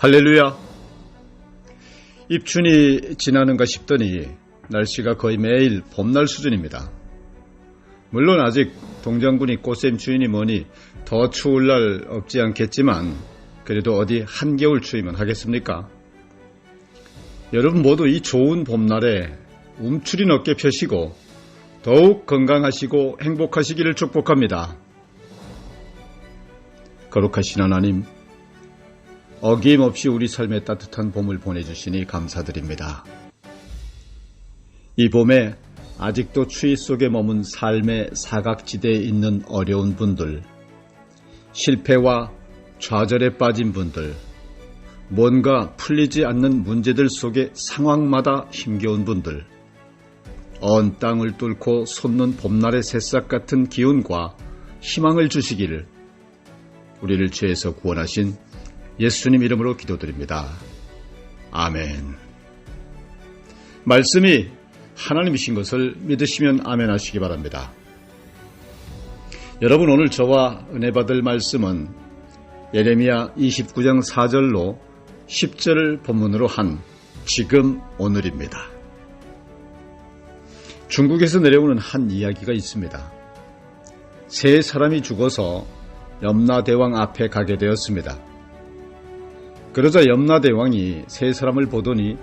할렐루야! 입춘이 지나는가 싶더니 날씨가 거의 매일 봄날 수준입니다. 물론 아직 동장군이 꽃샘 추위니 뭐니 더 추울 날 없지 않겠지만 그래도 어디 한겨울 추위면 하겠습니까? 여러분 모두 이 좋은 봄날에 움츠린 어깨 펴시고 더욱 건강하시고 행복하시기를 축복합니다. 거룩하신 하나님, 어김없이 우리 삶에 따뜻한 봄을 보내주시니 감사드립니다. 이 봄에 아직도 추위 속에 머문 삶의 사각지대에 있는 어려운 분들, 실패와 좌절에 빠진 분들, 뭔가 풀리지 않는 문제들 속에 상황마다 힘겨운 분들, 언 땅을 뚫고 솟는 봄날의 새싹 같은 기운과 희망을 주시기를 우리를 죄에서 구원하신 예수님 이름으로 기도드립니다. 아멘. 말씀이 하나님이신 것을 믿으시면 아멘 하시기 바랍니다. 여러분, 오늘 저와 은혜 받을 말씀은 예레미야 29장 4절로 10절을 본문으로 한 지금 오늘입니다. 중국에서 내려오는 한 이야기가 있습니다. 세 사람이 죽어서 염라대왕 앞에 가게 되었습니다. 그러자 염라대왕이 세 사람을 보더니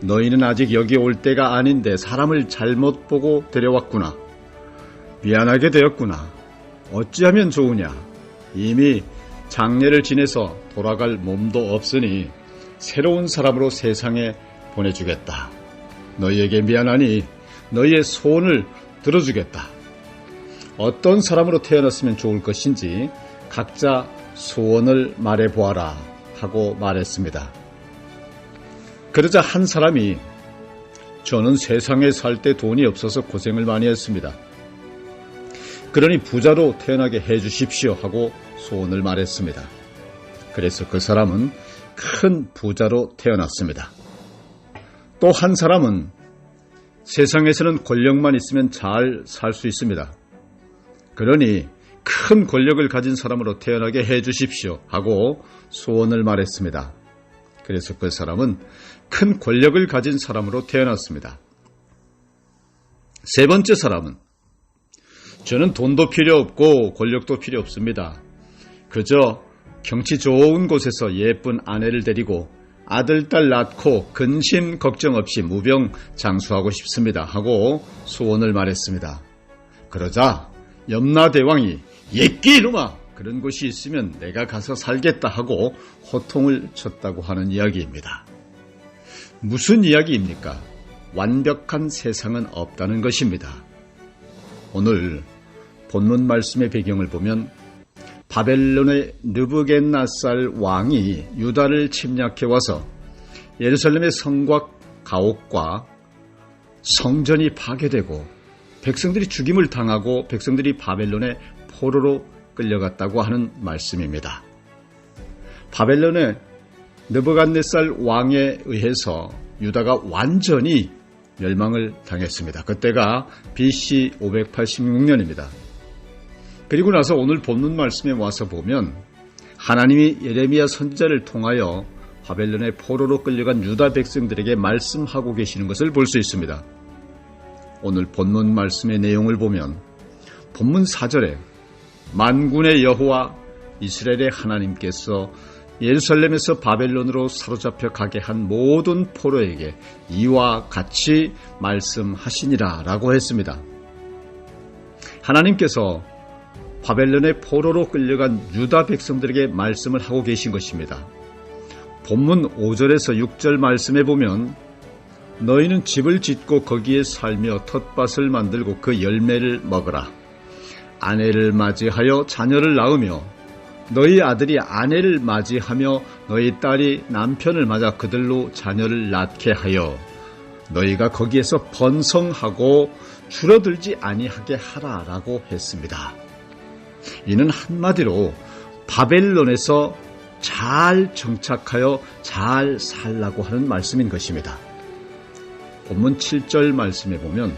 너희는 아직 여기 올 때가 아닌데 사람을 잘못 보고 데려왔구나. 미안하게 되었구나. 어찌하면 좋으냐. 이미 장례를 지내서 돌아갈 몸도 없으니 새로운 사람으로 세상에 보내주겠다. 너희에게 미안하니 너희의 소원을 들어주겠다. 어떤 사람으로 태어났으면 좋을 것인지 각자 소원을 말해보아라 하고 말했습니다. 그러자 한 사람이 저는 세상에 살 때 돈이 없어서 고생을 많이 했습니다. 그러니 부자로 태어나게 해주십시오 하고 소원을 말했습니다. 그래서 그 사람은 큰 부자로 태어났습니다. 또 한 사람은 세상에서는 권력만 있으면 잘 살 수 있습니다. 그러니 큰 권력을 가진 사람으로 태어나게 해주십시오 하고 소원을 말했습니다. 그래서 그 사람은 큰 권력을 가진 사람으로 태어났습니다. 세 번째 사람은 저는 돈도 필요 없고 권력도 필요 없습니다. 그저 경치 좋은 곳에서 예쁜 아내를 데리고 아들, 딸 낳고 근심 걱정 없이 무병장수하고 싶습니다 하고 소원을 말했습니다. 그러자 염라대왕이 예끼 이놈아, 그런 곳이 있으면 내가 가서 살겠다 하고 호통을 쳤다고 하는 이야기입니다. 무슨 이야기입니까? 완벽한 세상은 없다는 것입니다. 오늘 본문 말씀의 배경을 보면 바벨론의 느부갓네살 왕이 유다를 침략해 와서 예루살렘의 성곽 가옥과 성전이 파괴되고 백성들이 죽임을 당하고 백성들이 바벨론의 포로로 끌려갔다고 하는 말씀입니다. 바벨론의 느부갓네살 왕에 의해서 유다가 완전히 멸망을 당했습니다. 그때가 BC 586년입니다. 그리고 나서 오늘 본문 말씀에 와서 보면 하나님이 예레미야 선지자를 통하여 바벨론의 포로로 끌려간 유다 백성들에게 말씀하고 계시는 것을 볼 수 있습니다. 오늘 본문 말씀의 내용을 보면 본문 4절에 만군의 여호와 이스라엘의 하나님께서 예루살렘에서 바벨론으로 사로잡혀 가게 한 모든 포로에게 이와 같이 말씀하시니라 라고 했습니다. 하나님께서 바벨론의 포로로 끌려간 유다 백성들에게 말씀을 하고 계신 것입니다. 본문 5절에서 6절 말씀에 보면 너희는 집을 짓고 거기에 살며 텃밭을 만들고 그 열매를 먹으라. 아내를 맞이하여 자녀를 낳으며 너희 아들이 아내를 맞이하며 너희 딸이 남편을 맞아 그들로 자녀를 낳게 하여 너희가 거기에서 번성하고 줄어들지 아니하게 하라라고 했습니다. 이는 한마디로 바벨론에서 잘 정착하여 잘 살라고 하는 말씀인 것입니다. 본문 7절 말씀에 보면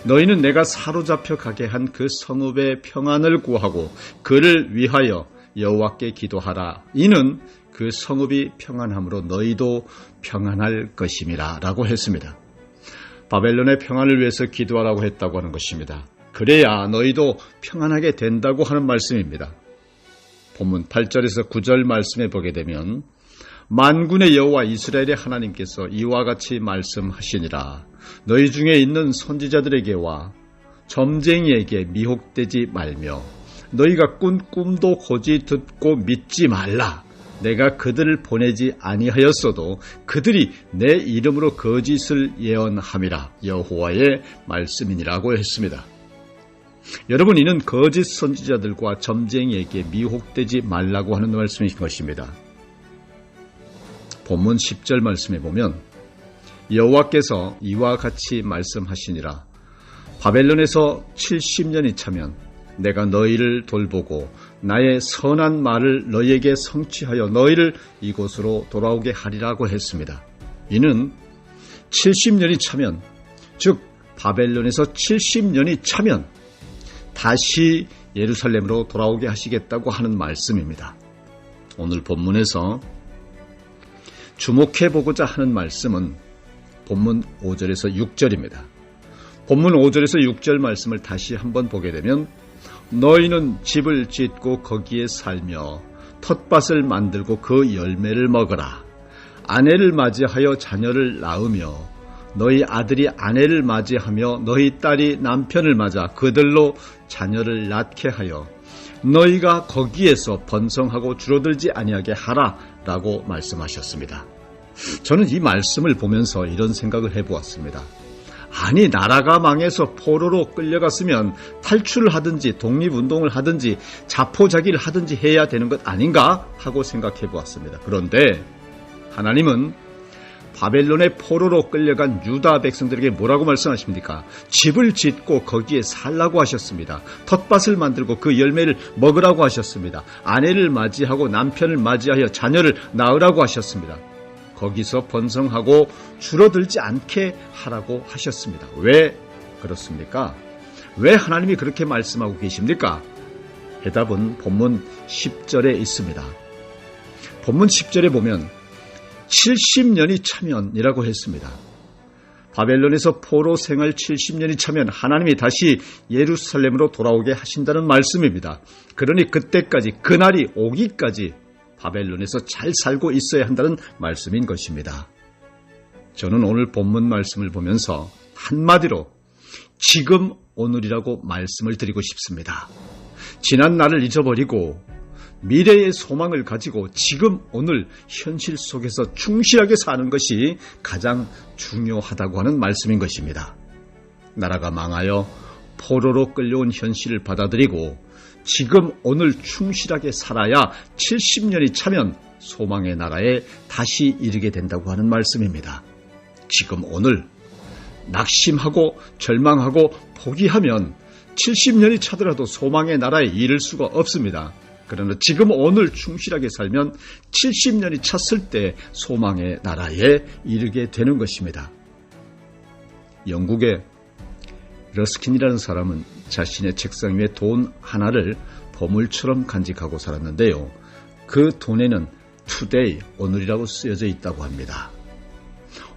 너희는 내가 사로잡혀 가게 한 그 성읍의 평안을 구하고 그를 위하여 여호와께 기도하라. 이는 그 성읍이 평안함으로 너희도 평안할 것임이라 라고 했습니다. 바벨론의 평안을 위해서 기도하라고 했다고 하는 것입니다. 그래야 너희도 평안하게 된다고 하는 말씀입니다. 본문 8절에서 9절 말씀에 보게 되면 만군의 여호와 이스라엘의 하나님께서 이와 같이 말씀하시니라. 너희 중에 있는 선지자들에게와 점쟁이에게 미혹되지 말며 너희가 꾼 꿈도 고지 듣고 믿지 말라. 내가 그들을 보내지 아니하였어도 그들이 내 이름으로 거짓을 예언함이라. 여호와의 말씀이니라고 했습니다. 여러분, 이는 거짓 선지자들과 점쟁이에게 미혹되지 말라고 하는 말씀인 것입니다. 본문 10절 말씀에 보면 여호와께서 이와 같이 말씀하시니라. 바벨론에서 70년이 차면 내가 너희를 돌보고 나의 선한 말을 너희에게 성취하여 너희를 이곳으로 돌아오게 하리라고 했습니다. 이는 70년이 차면, 즉 바벨론에서 70년이 차면 다시 예루살렘으로 돌아오게 하시겠다고 하는 말씀입니다. 오늘 본문에서 주목해보고자 하는 말씀은 본문 5절에서 6절입니다. 본문 5절에서 6절 말씀을 다시 한번 보게 되면 너희는 집을 짓고 거기에 살며 텃밭을 만들고 그 열매를 먹어라. 아내를 맞이하여 자녀를 낳으며 너희 아들이 아내를 맞이하며 너희 딸이 남편을 맞아 그들로 자녀를 낳게 하여 너희가 거기에서 번성하고 줄어들지 아니하게 하라 라고 말씀하셨습니다. 저는 이 말씀을 보면서 이런 생각을 해보았습니다. 아니, 나라가 망해서 포로로 끌려갔으면 탈출을 하든지 독립운동을 하든지 자포자기를 하든지 해야 되는 것 아닌가 하고 생각해 보았습니다. 그런데 하나님은 바벨론의 포로로 끌려간 유다 백성들에게 뭐라고 말씀하십니까? 집을 짓고 거기에 살라고 하셨습니다. 텃밭을 만들고 그 열매를 먹으라고 하셨습니다. 아내를 맞이하고 남편을 맞이하여 자녀를 낳으라고 하셨습니다. 거기서 번성하고 줄어들지 않게 하라고 하셨습니다. 왜 그렇습니까? 왜 하나님이 그렇게 말씀하고 계십니까? 해답은 본문 10절에 있습니다. 본문 10절에 보면 70년이 차면이라고 했습니다. 바벨론에서 포로 생활 70년이 차면 하나님이 다시 예루살렘으로 돌아오게 하신다는 말씀입니다. 그러니 그때까지, 그날이 오기까지 바벨론에서 잘 살고 있어야 한다는 말씀인 것입니다. 저는 오늘 본문 말씀을 보면서 한마디로 지금 오늘이라고 말씀을 드리고 싶습니다. 지난 날을 잊어버리고 미래의 소망을 가지고 지금 오늘 현실 속에서 충실하게 사는 것이 가장 중요하다고 하는 말씀인 것입니다. 나라가 망하여 포로로 끌려온 현실을 받아들이고 지금 오늘 충실하게 살아야 70년이 차면 소망의 나라에 다시 이르게 된다고 하는 말씀입니다. 지금 오늘 낙심하고 절망하고 포기하면 70년이 차더라도 소망의 나라에 이를 수가 없습니다. 그러나 지금 오늘 충실하게 살면 70년이 찼을 때 소망의 나라에 이르게 되는 것입니다. 영국의 러스킨이라는 사람은 자신의 책상 위에 돈 하나를 보물처럼 간직하고 살았는데요. 그 돈에는 today, 오늘이라고 쓰여져 있다고 합니다.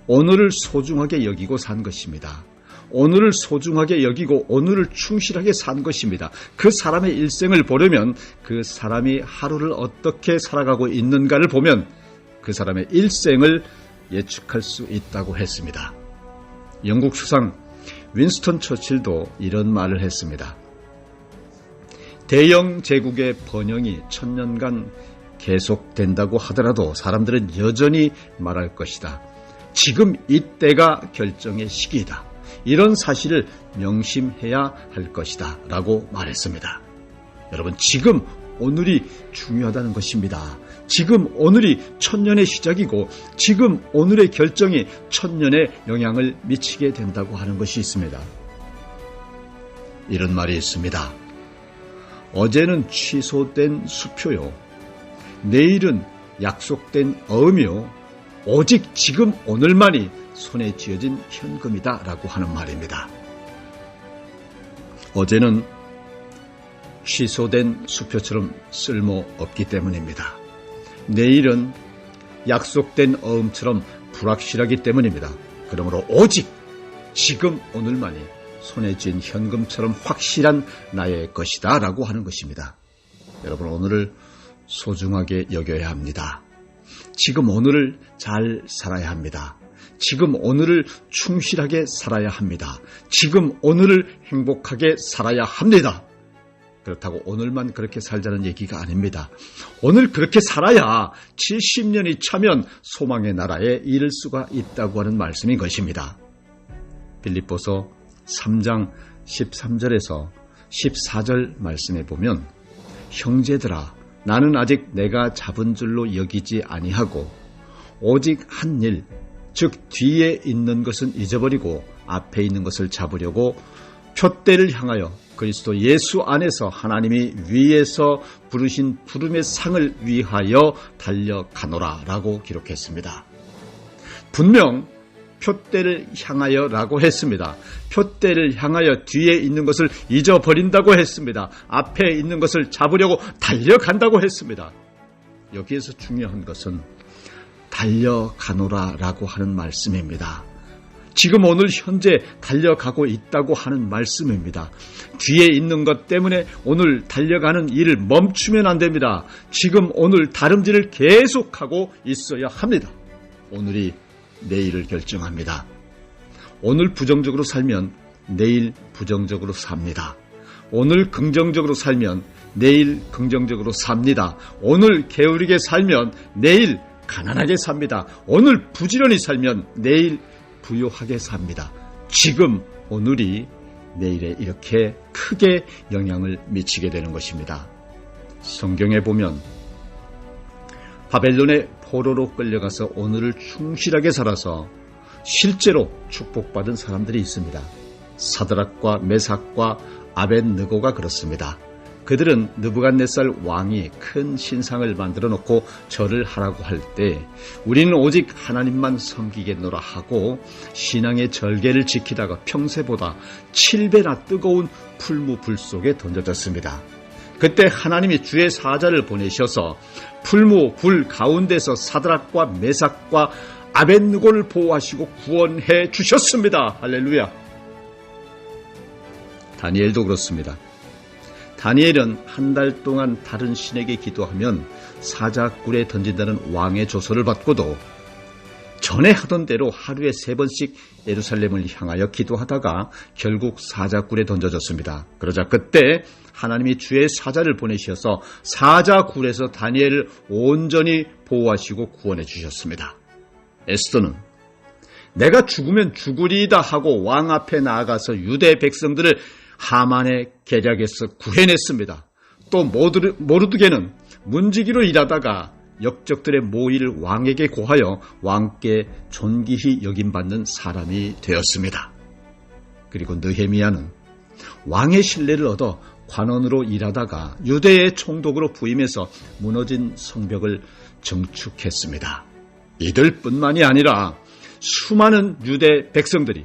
오늘을 소중하게 여기고 산 것입니다. 오늘을 소중하게 여기고 오늘을 충실하게 산 것입니다. 그 사람의 일생을 보려면 그 사람이 하루를 어떻게 살아가고 있는가를 보면 그 사람의 일생을 예측할 수 있다고 했습니다. 영국 수상 윈스턴 처칠도 이런 말을 했습니다. 대영 제국의 번영이 1000년간 계속된다고 하더라도 사람들은 여전히 말할 것이다. 지금 이때가 결정의 시기이다. 이런 사실을 명심해야 할 것이다 라고 말했습니다. 여러분, 지금 오늘이 중요하다는 것입니다. 지금 오늘이 1000년의 시작이고 지금 오늘의 결정이 1000년의 영향을 미치게 된다고 하는 것이 있습니다. 이런 말이 있습니다. 어제는 취소된 수표요, 내일은 약속된 어음이요, 오직 지금 오늘만이 손에 쥐어진 현금이다 라고 하는 말입니다. 어제는 취소된 수표처럼 쓸모없기 때문입니다. 내일은 약속된 어음처럼 불확실하기 때문입니다. 그러므로 오직 지금 오늘만이 손에 쥔 현금처럼 확실한 나의 것이다 라고 하는 것입니다. 여러분, 오늘을 소중하게 여겨야 합니다. 지금 오늘을 잘 살아야 합니다. 지금 오늘을 충실하게 살아야 합니다. 지금 오늘을 행복하게 살아야 합니다. 그렇다고 오늘만 그렇게 살자는 얘기가 아닙니다. 오늘 그렇게 살아야 70년이 차면 소망의 나라에 이를 수가 있다고 하는 말씀인 것입니다. 빌립보서 3장 13절에서 14절 말씀에 보면 형제들아 나는 아직 내가 잡은 줄로 여기지 아니하고 오직 한 일, 즉 뒤에 있는 것은 잊어버리고 앞에 있는 것을 잡으려고 표대를 향하여 그리스도 예수 안에서 하나님이 위에서 부르신 부름의 상을 위하여 달려가노라 라고 기록했습니다. 분명 표대를 향하여 라고 했습니다. 표대를 향하여 뒤에 있는 것을 잊어버린다고 했습니다. 앞에 있는 것을 잡으려고 달려간다고 했습니다. 여기에서 중요한 것은 달려가노라 라고 하는 말씀입니다. 지금 오늘 현재 달려가고 있다고 하는 말씀입니다. 뒤에 있는 것 때문에 오늘 달려가는 일을 멈추면 안 됩니다. 지금 오늘 다름질을 계속하고 있어야 합니다. 오늘이 내일을 결정합니다. 오늘 부정적으로 살면 내일 부정적으로 삽니다. 오늘 긍정적으로 살면 내일 긍정적으로 삽니다. 오늘 게으르게 살면 내일 가난하게 삽니다. 오늘 부지런히 살면 내일 부유하게 삽니다. 지금 오늘이 내일에 이렇게 크게 영향을 미치게 되는 것입니다. 성경에 보면 바벨론의 포로로 끌려가서 오늘을 충실하게 살아서 실제로 축복받은 사람들이 있습니다. 사드락과 메삭과 아벳느고가 그렇습니다. 그들은 느부갓네살 왕이 큰 신상을 만들어 놓고 절을 하라고 할 때 우리는 오직 하나님만 섬기겠노라 하고 신앙의 절개를 지키다가 평소보다 7배나 뜨거운 풀무불 속에 던져졌습니다. 그때 하나님이 주의 사자를 보내셔서 풀무불 가운데서 사드락과 메삭과 아벳느고를 보호하시고 구원해 주셨습니다. 할렐루야. 다니엘도 그렇습니다. 다니엘은 한 달 동안 다른 신에게 기도하면 사자굴에 던진다는 왕의 조서를 받고도 전에 하던 대로 하루에 3번씩 예루살렘을 향하여 기도하다가 결국 사자굴에 던져졌습니다. 그러자 그때 하나님이 주의 사자를 보내셔서 사자굴에서 다니엘을 온전히 보호하시고 구원해 주셨습니다. 에스더는 내가 죽으면 죽으리이다 하고 왕 앞에 나아가서 유대 백성들을 하만의 계략에서 구해냈습니다. 또 모르드게는 문지기로 일하다가 역적들의 모의를 왕에게 고하여 왕께 존귀히 여김받는 사람이 되었습니다. 그리고 느헤미야는 왕의 신뢰를 얻어 관원으로 일하다가 유대의 총독으로 부임해서 무너진 성벽을 정축했습니다. 이들뿐만이 아니라 수많은 유대 백성들이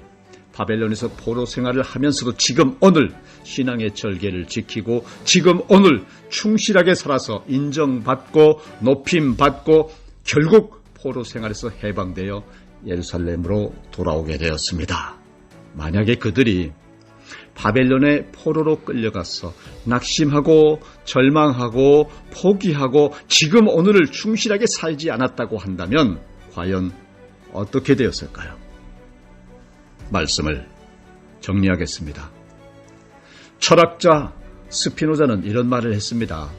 바벨론에서 포로 생활을 하면서도 지금 오늘 신앙의 절개를 지키고 지금 오늘 충실하게 살아서 인정받고 높임받고 결국 포로 생활에서 해방되어 예루살렘으로 돌아오게 되었습니다. 만약에 그들이 바벨론의 포로로 끌려가서 낙심하고 절망하고 포기하고 지금 오늘을 충실하게 살지 않았다고 한다면 과연 어떻게 되었을까요? 말씀을 정리하겠습니다. 철학자 스피노자는 이런 말을 했습니다.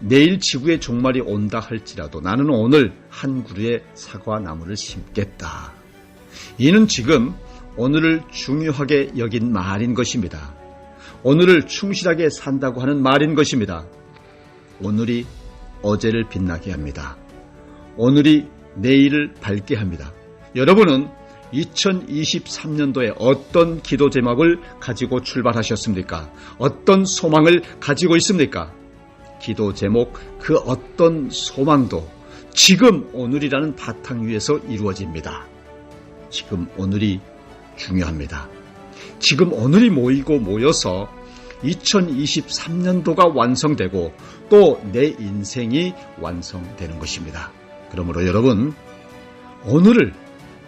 내일 지구의 종말이 온다 할지라도 나는 오늘 한 그루의 사과나무를 심겠다. 이는 지금 오늘을 중요하게 여긴 말인 것입니다. 오늘을 충실하게 산다고 하는 말인 것입니다. 오늘이 어제를 빛나게 합니다. 오늘이 내일을 밝게 합니다. 여러분은 2023년도에 어떤 기도 제목을 가지고 출발하셨습니까? 어떤 소망을 가지고 있습니까? 기도 제목 그 어떤 소망도 지금 오늘이라는 바탕 위에서 이루어집니다. 지금 오늘이 중요합니다. 지금 오늘이 모여서 2023년도가 완성되고 또 내 인생이 완성되는 것입니다. 그러므로 여러분,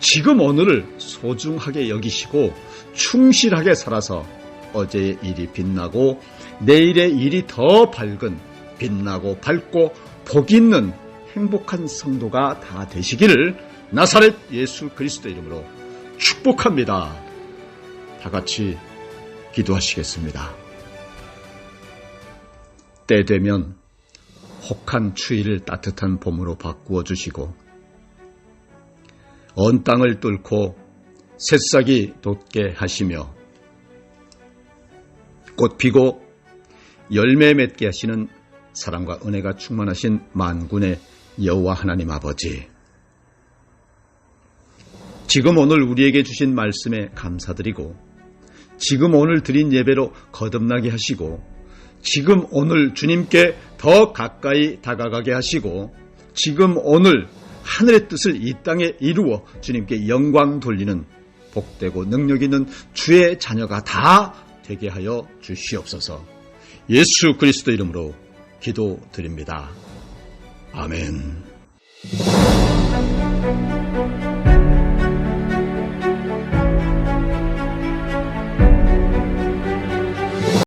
지금 오늘을 소중하게 여기시고 충실하게 살아서 어제의 일이 빛나고 내일의 일이 더 밝은, 빛나고 밝고 복 있는 행복한 성도가 다 되시기를 나사렛 예수 그리스도 이름으로 축복합니다. 다 같이 기도하시겠습니다. 때 되면 혹한 추위를 따뜻한 봄으로 바꾸어 주시고 언 땅을 뚫고 새싹이 돋게 하시며 꽃 피고 열매 맺게 하시는 사랑과 은혜가 충만하신 만군의 여호와 하나님 아버지, 지금 오늘 우리에게 주신 말씀에 감사드리고 지금 오늘 드린 예배로 거듭나게 하시고 지금 오늘 주님께 더 가까이 다가가게 하시고 지금 오늘 하늘의 뜻을 이 땅에 이루어 주님께 영광 돌리는 복되고 능력 있는 주의 자녀가 다 되게 하여 주시옵소서. 예수 그리스도 이름으로 기도드립니다. 아멘.